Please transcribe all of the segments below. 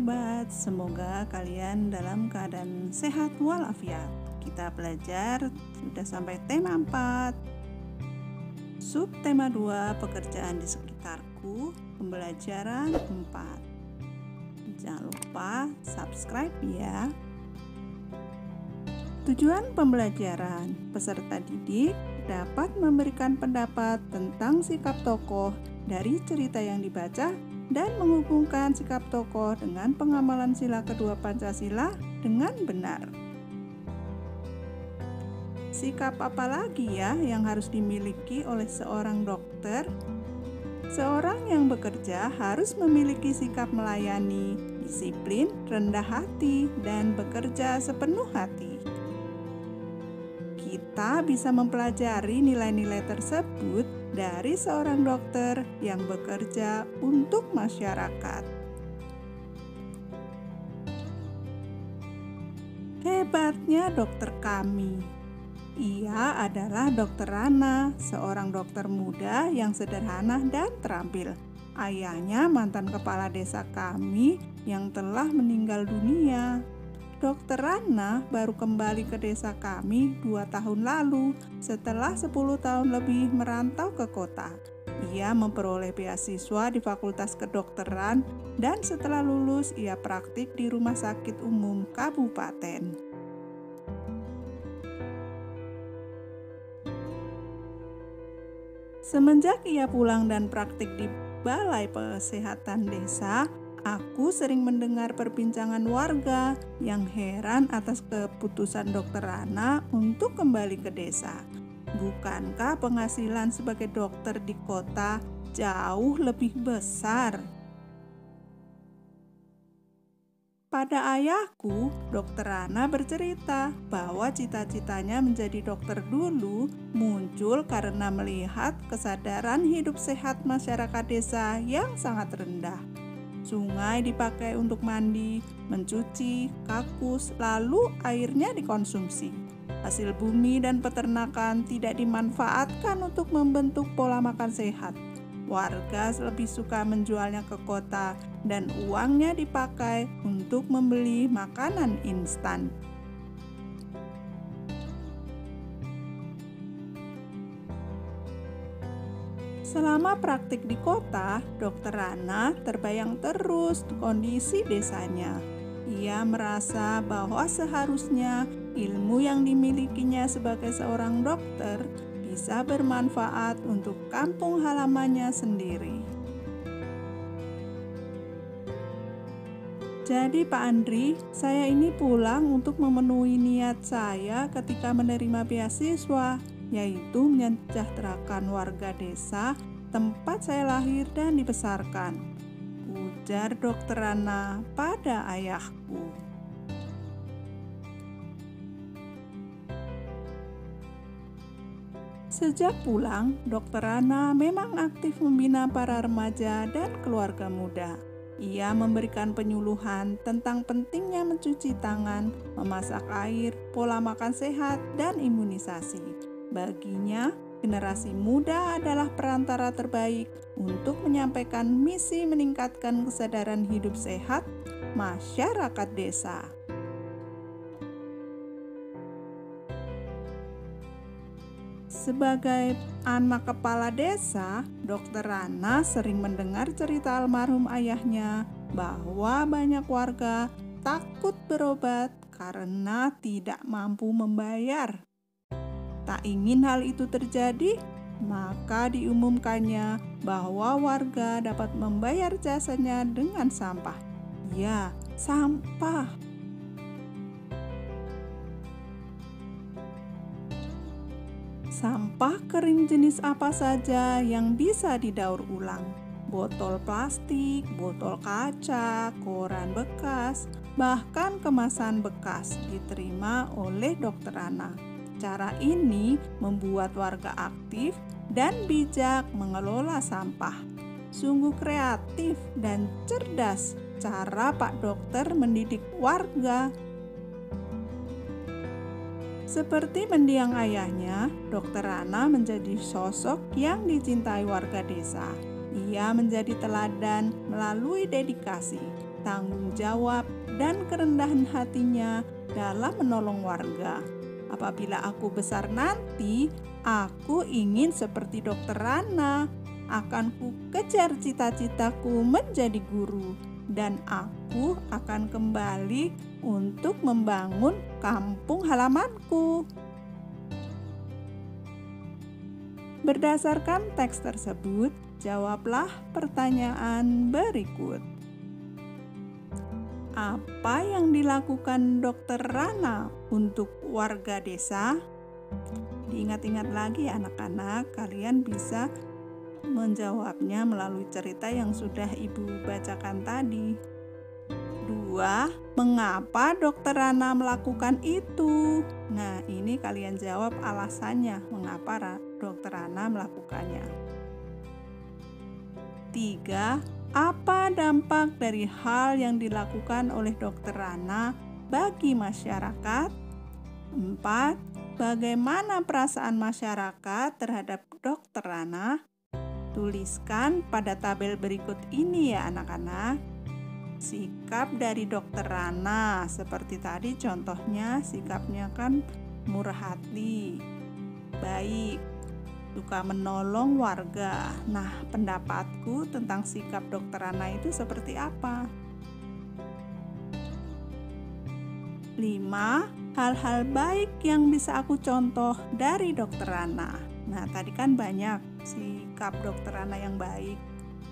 hebat, semoga kalian dalam keadaan sehat walafiat. Kita belajar sudah sampai tema 4. Subtema 2, pekerjaan di sekitarku, pembelajaran 4. Jangan lupa subscribe ya. Tujuan pembelajaran, peserta didik dapat memberikan pendapat tentang sikap tokoh dari cerita yang dibaca dan menghubungkan sikap tokoh dengan pengamalan sila kedua Pancasila dengan benar. Sikap apa lagi ya yang harus dimiliki oleh seorang dokter? Seorang yang bekerja harus memiliki sikap melayani, disiplin, rendah hati, dan bekerja sepenuh hati. Kita bisa mempelajari nilai-nilai tersebut dari seorang dokter yang bekerja untuk masyarakat. Hebatnya dokter kami. Ia adalah Dokter Rana, seorang dokter muda yang sederhana dan terampil. Ayahnya mantan kepala desa kami yang telah meninggal dunia. Dokter Rana baru kembali ke desa kami 2 tahun lalu setelah 10 tahun lebih merantau ke kota. Ia memperoleh beasiswa di Fakultas Kedokteran dan setelah lulus ia praktik di Rumah Sakit Umum Kabupaten. Semenjak ia pulang dan praktik di Balai Kesehatan Desa, aku sering mendengar perbincangan warga yang heran atas keputusan Dokter Rana untuk kembali ke desa. Bukankah penghasilan sebagai dokter di kota jauh lebih besar? Pada ayahku, Dokter Rana bercerita bahwa cita-citanya menjadi dokter dulu muncul karena melihat kesadaran hidup sehat masyarakat desa yang sangat rendah. Sungai dipakai untuk mandi, mencuci, kakus, lalu airnya dikonsumsi. Hasil bumi dan peternakan tidak dimanfaatkan untuk membentuk pola makan sehat. Warga lebih suka menjualnya ke kota dan uangnya dipakai untuk membeli makanan instan. Selama praktik di kota, Dokter Rana terbayang terus kondisi desanya. Ia merasa bahwa seharusnya ilmu yang dimilikinya sebagai seorang dokter bisa bermanfaat untuk kampung halamannya sendiri. Jadi Pak Andri, saya ini pulang untuk memenuhi niat saya ketika menerima beasiswa, yaitu menyejahterakan warga desa tempat saya lahir dan dibesarkan, ujar Dokter Rana pada ayahku. Sejak pulang, Dokter Rana memang aktif membina para remaja dan keluarga muda. Ia memberikan penyuluhan tentang pentingnya mencuci tangan, memasak air, pola makan sehat, dan imunisasi. Baginya, generasi muda adalah perantara terbaik untuk menyampaikan misi meningkatkan kesadaran hidup sehat masyarakat desa. Sebagai anak kepala desa, Dokter Rana sering mendengar cerita almarhum ayahnya bahwa banyak warga takut berobat karena tidak mampu membayar. Tak ingin hal itu terjadi, maka diumumkannya bahwa warga dapat membayar jasanya dengan sampah. Ya, sampah. Sampah kering jenis apa saja yang bisa didaur ulang? Botol plastik, botol kaca, koran bekas, bahkan kemasan bekas diterima oleh Dokter Rana. Cara ini membuat warga aktif dan bijak mengelola sampah. Sungguh kreatif dan cerdas cara Pak Dokter mendidik warga. Seperti mendiang ayahnya, Dokter Rana menjadi sosok yang dicintai warga desa. Ia menjadi teladan melalui dedikasi, tanggung jawab, dan kerendahan hatinya dalam menolong warga. Apabila aku besar nanti, aku ingin seperti Dokter Rana. Akan ku kejar cita-citaku menjadi guru, dan aku akan kembali untuk membangun kampung halamanku. Berdasarkan teks tersebut, jawablah pertanyaan berikut. Apa yang dilakukan Dokter Rana untuk warga desa? Diingat-ingat lagi anak-anak, kalian bisa menjawabnya melalui cerita yang sudah Ibu bacakan tadi. 2. Mengapa Dokter Rana melakukan itu? Nah, ini kalian jawab alasannya mengapa Dokter Rana melakukannya. 3. Apa dampak dari hal yang dilakukan oleh Dokter Rana bagi masyarakat? 4. Bagaimana perasaan masyarakat terhadap Dokter Rana? Tuliskan pada tabel berikut ini ya anak-anak. Sikap dari Dokter Rana, seperti tadi contohnya sikapnya kan murah hati, baik, suka menolong warga. Nah, pendapatku tentang sikap Dokter Rana itu seperti apa? 5. Hal-hal baik yang bisa aku contoh dari Dokter Rana. Nah, tadi kan banyak sikap Dokter Rana yang baik.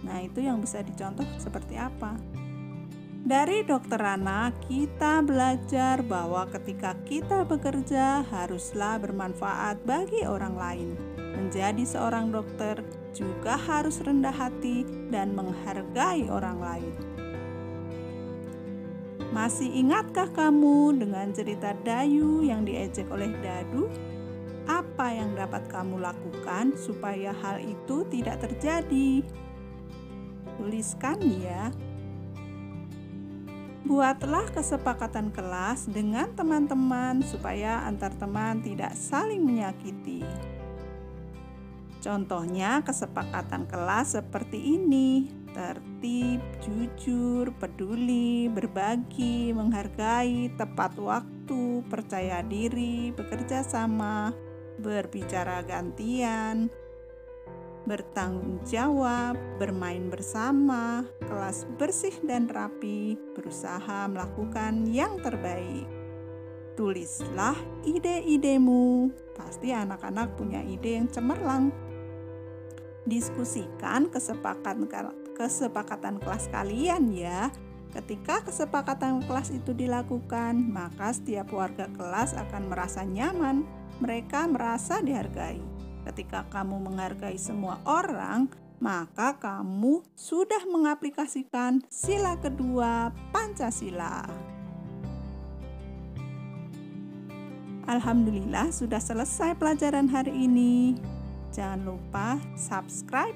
Nah, itu yang bisa dicontoh seperti apa? Dari Dokter Rana, kita belajar bahwa ketika kita bekerja haruslah bermanfaat bagi orang lain. Menjadi seorang dokter juga harus rendah hati dan menghargai orang lain. Masih ingatkah kamu dengan cerita Dayu yang diejek oleh Dadu? Apa yang dapat kamu lakukan supaya hal itu tidak terjadi? Tuliskan ya. Buatlah kesepakatan kelas dengan teman-teman supaya antar teman tidak saling menyakiti. Contohnya kesepakatan kelas seperti ini: tertib, jujur, peduli, berbagi, menghargai, tepat waktu, percaya diri, bekerja sama, berbicara gantian, bertanggung jawab, bermain bersama, kelas bersih dan rapi, berusaha melakukan yang terbaik. Tulislah ide-idemu. Pasti anak-anak punya ide yang cemerlang. Diskusikan kesepakatan kelas kalian ya. Ketika kesepakatan kelas itu dilakukan, maka setiap warga kelas akan merasa nyaman. Mereka merasa dihargai. Ketika kamu menghargai semua orang, maka kamu sudah mengaplikasikan sila kedua Pancasila. Alhamdulillah sudah selesai pelajaran hari ini. Jangan lupa subscribe